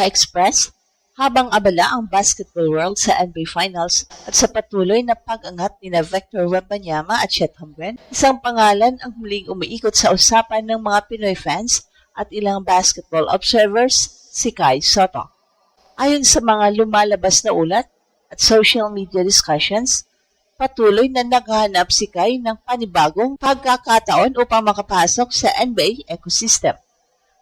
ka-express habang abala ang basketball world sa NBA Finals at sa patuloy na pag-angat ni Victor Wembanyama at Chet Holmgren, isang pangalan ang muling umiikot sa usapan ng mga Pinoy fans at ilang basketball observers, si Kai Sotto. Ayon sa mga lumalabas na ulat at social media discussions, patuloy na naghahanap si Kai ng panibagong pagkakataon upang makapasok sa NBA ecosystem.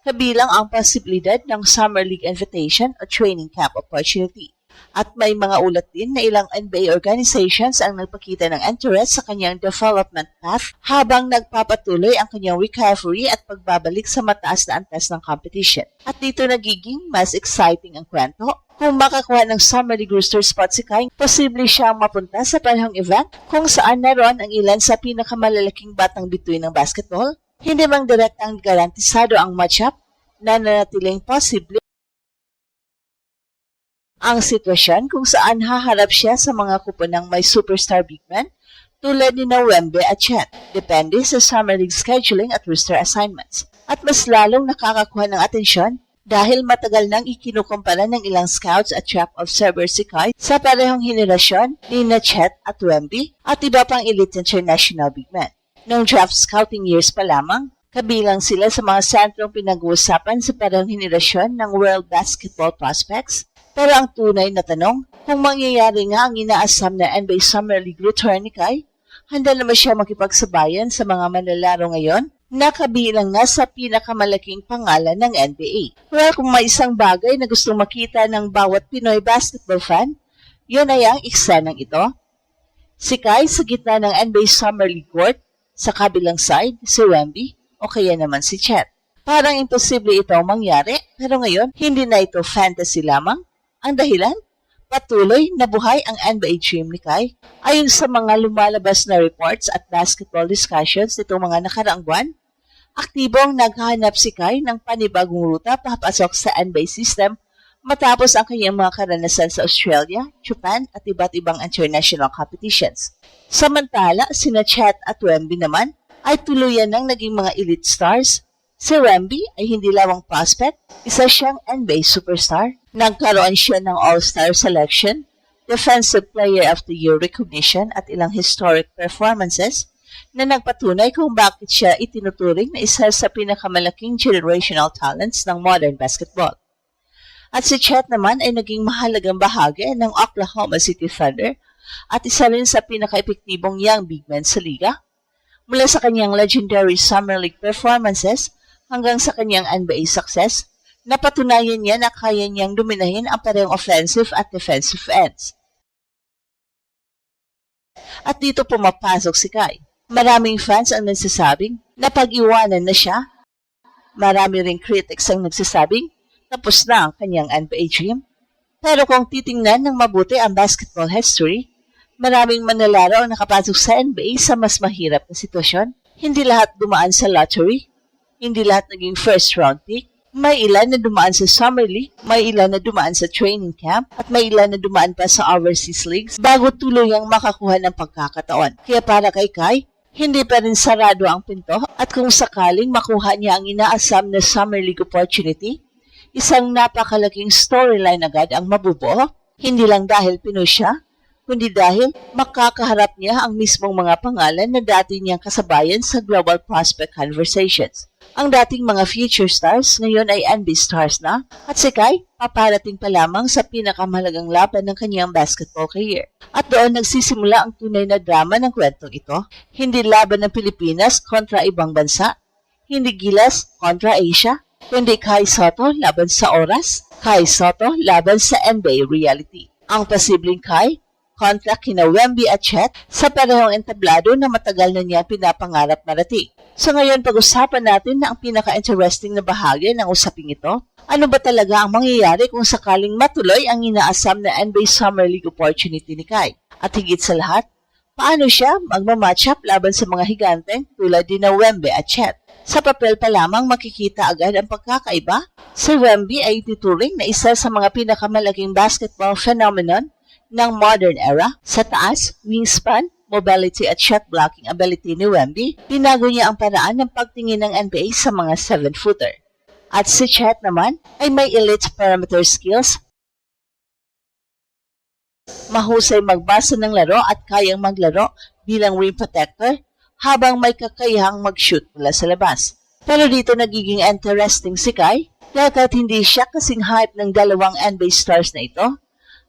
Kabilang ang posibilidad ng Summer League Invitation o Training Camp Opportunity. At may mga ulat din na ilang NBA organizations ang nagpakita ng interest sa kanyang development path habang nagpapatuloy ang kanyang recovery at pagbabalik sa mataas na antas ng competition. At dito nagiging mas exciting ang kwento. Kung makakuha ng Summer League roster spot si Kai, posible siyang mapunta sa panahong event kung saan naroon ang ilan sa pinakamalalaking batang bituin ng basketball. Hindi mang direktang garantisado ang matchup na nanatiling posible ang sitwasyon kung saan haharap siya sa mga kuponang may superstar big men tulad ni Wembe at Chet, depende sa Summer League scheduling at roster assignments. At mas lalong nakakakuha ng atensyon dahil matagal nang ikinukumpara ng ilang scouts at track observers si Kai sa parehong henerasyon ni Chet at Wembe at iba pang elite international big men. Noong draft scouting years pa lamang, kabilang sila sa mga sentrong pinag-uusapan sa parehong henerasyon ng world basketball prospects. Pero ang tunay na tanong, kung mangyayari nga ang inaasam na NBA Summer League return ni Kai, handa naman siya makipagsabayan sa mga manlalaro ngayon na kabilang nga sa pinakamalaking pangalan ng NBA. Well, kung may isang bagay na gustong makita ng bawat Pinoy basketball fan, yun ay ang eksenang ito. Si Kai sa gitna ng NBA Summer League court, sa kabilang side, si Wembe o kaya naman si Chet. Parang imposible ito mangyari, pero ngayon, hindi na ito fantasy lamang. Ang dahilan, patuloy na buhay ang NBA dream ni Kai. Ayon sa mga lumalabas na reports at basketball discussions nitong mga nakaraang buwan, aktibong naghahanap si Kai ng panibagong ruta papasok sa NBA system matapos ang kanyang mga karanasan sa Australia, Japan at iba't ibang international competitions. Samantala, sina Chet at Wembe naman ay tuluyan ng naging mga elite stars. Si Wembe ay hindi lamang prospect, isa siyang NBA superstar. Nagkaroon siya ng All-Star selection, Defensive Player of the Year recognition at ilang historic performances na nagpatunay kung bakit siya itinuturing na isa sa pinakamalaking generational talents ng modern basketball. At si Chet naman ay naging mahalagang bahagi ng Oklahoma City Thunder at isa rin sa pinaka-epektibong young big men sa liga. Mula sa kanyang legendary Summer League performances hanggang sa kanyang NBA success, napatunayan niya na kaya niyang dominahin ang parehong offensive at defensive ends. At dito pumapasok si Kai. Maraming fans ang nagsasabing na pag-iwanan na siya. Marami ring critics ang nagsasabing tapos na ang kanyang NBA dream. Pero kung titingnan ng mabuti ang basketball history, maraming manlalaro ang nakapasok sa NBA sa mas mahirap na sitwasyon. Hindi lahat dumaan sa lottery, hindi lahat naging first round pick. May ilan na dumaan sa Summer League, may ilan na dumaan sa training camp, at may ilan na dumaan pa sa overseas leagues bago tuluyang makakuha ng pagkakataon. Kaya para kay Kai, hindi pa rin sarado ang pinto at kung sakaling makuha niya ang inaasam na Summer League opportunity, isang napakalaking storyline agad ang mabubuo, hindi lang dahil Pinoy siya, kundi dahil makakaharap niya ang mismong mga pangalan na dati niyang kasabayan sa global prospect conversations. Ang dating mga future stars ngayon ay NBA stars na at si Kai paparating pa lamang sa pinakamahalagang laban ng kanyang basketball career. At doon nagsisimula ang tunay na drama ng kwentong ito. Hindi laban ng Pilipinas kontra ibang bansa, hindi Gilas kontra Asia, kundi Kai Sotto laban sa oras, Kai Sotto laban sa NBA reality. Ang posibleng Kai kontra kina Wembe at Chet sa parehong entablado na matagal na niya pinapangarap marating. So ngayon pag-usapan natin na ang pinaka-interesting na bahagi ng usaping ito. Ano ba talaga ang mangyayari kung sakaling matuloy ang inaasam na NBA Summer League opportunity ni Kai? At higit sa lahat, paano siya magmamatchup laban sa mga higante tulad din na Wembe at Chet? Sa papel pa lamang makikita agad ang pagkakaiba. Si Wembe ay ituturing na isa sa mga pinakamalaking basketball phenomenon ng modern era. Sa taas, wingspan, mobility at shot blocking ability ni Wembe, binago niya ang paraan ng pagtingin ng NBA sa mga 7-footer. At si Chet naman ay may elite perimeter skills, mahusay magbasa ng laro at kayang maglaro bilang rim protector habang may kakayahang mag-shoot mula sa labas. Pero dito nagiging interesting si Kai dahil kahit hindi siya kasing hype ng dalawang NBA stars na ito,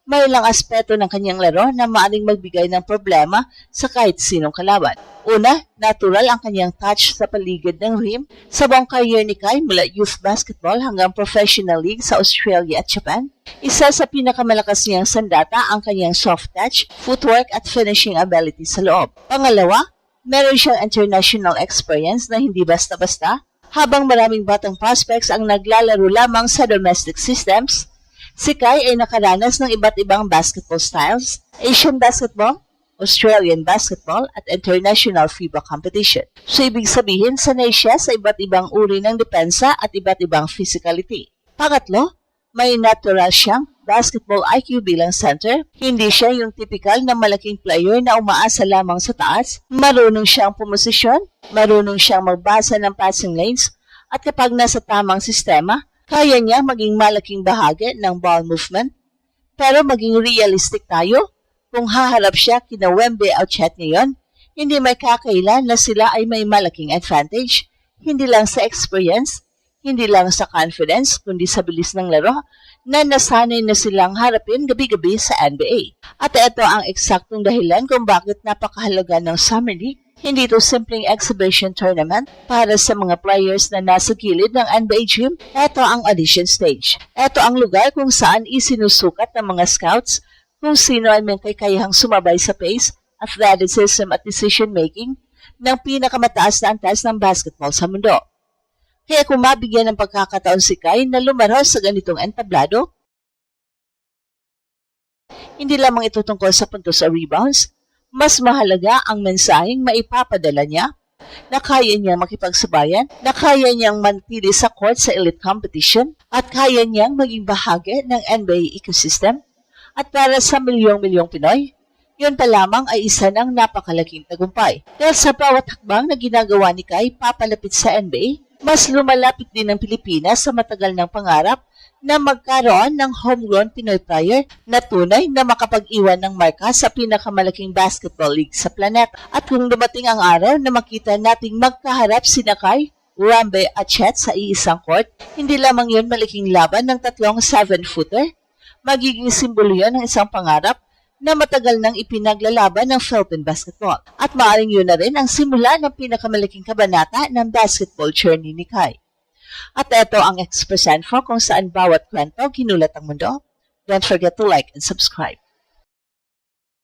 may ilang aspeto ng kanyang laro na maaaring magbigay ng problema sa kahit sinong kalaban. Una, natural ang kanyang touch sa paligid ng rim sa buong career ni Kai mula youth basketball hanggang professional league sa Australia at Japan. Isa sa pinakamalakas niyang sandata ang kanyang soft touch, footwork at finishing ability sa loob. Pangalawa, meron siyang international experience na hindi basta-basta. Habang maraming batang prospects ang naglalaro lamang sa domestic systems, si Kai ay nakaranas ng iba't ibang basketball styles, Asian basketball, Australian basketball at international FIBA competition. So ibig sabihin, sanay siya sa iba't ibang uri ng depensa at iba't ibang physicality. Pangatlo, may natural siyang basketball IQ bilang center. Hindi siya yung typical na malaking player na umaasa lamang sa taas. Marunong siyang pumosisyon, marunong siyang magbasa ng passing lanes, at kapag nasa tamang sistema, kaya niya maging malaking bahagi ng ball movement. Pero maging realistic tayo, kung haharap siya kina Wembe o Chet ngayon, hindi may kakailan na sila ay may malaking advantage. Hindi lang sa experience, hindi lang sa confidence, kundi sa bilis ng laro na nasanay na silang harapin gabi-gabi sa NBA. At ito ang eksaktong dahilan kung bakit napakahalaga ng Summer League. Hindi ito simpleng exhibition tournament para sa mga players na nasa gilid ng NBA gym. Ito ang audition stage. Ito ang lugar kung saan isinusukat ng mga scouts kung sino ay may kakayahang sumabay sa pace, athleticism at decision-making ng pinakamataas na antas ng basketball sa mundo. Kaya kung mabigyan ng pagkakataon si Kai na lumaro sa ganitong entablado, hindi lamang ito tungkol sa puntos o rebounds, mas mahalaga ang mensaheng maipapadala niya na kaya niyang makipagsabayan, na kaya niyang manatili sa court sa elite competition, at kaya niyang maging bahagi ng NBA ecosystem. At para sa milyong-milyong Pinoy, yun pa lamang ay isa ng napakalaking tagumpay. Dahil sa bawat hakbang na ginagawa ni Kai papalapit sa NBA, mas lumalapit din ang Pilipinas sa matagal ng pangarap na magkaroon ng homegrown Pinoy player na tunay na makapag-iwan ng marka sa pinakamalaking basketball league sa planeta. At kung dumating ang araw na makita nating magkaharap sina Kai, Wembe at Chet sa iisang court, hindi lamang yun malaking laban ng tatlong 7-footer, magiging simbolo yun ng isang pangarap na matagal nang ipinaglalaban ng Philippine basketball. At maaaring yun na rin ang simula ng pinakamalaking kabanata ng basketball journey ni Kai. At ito ang Express Info kung saan bawat kwento ginulat ang mundo. Don't forget to like and subscribe.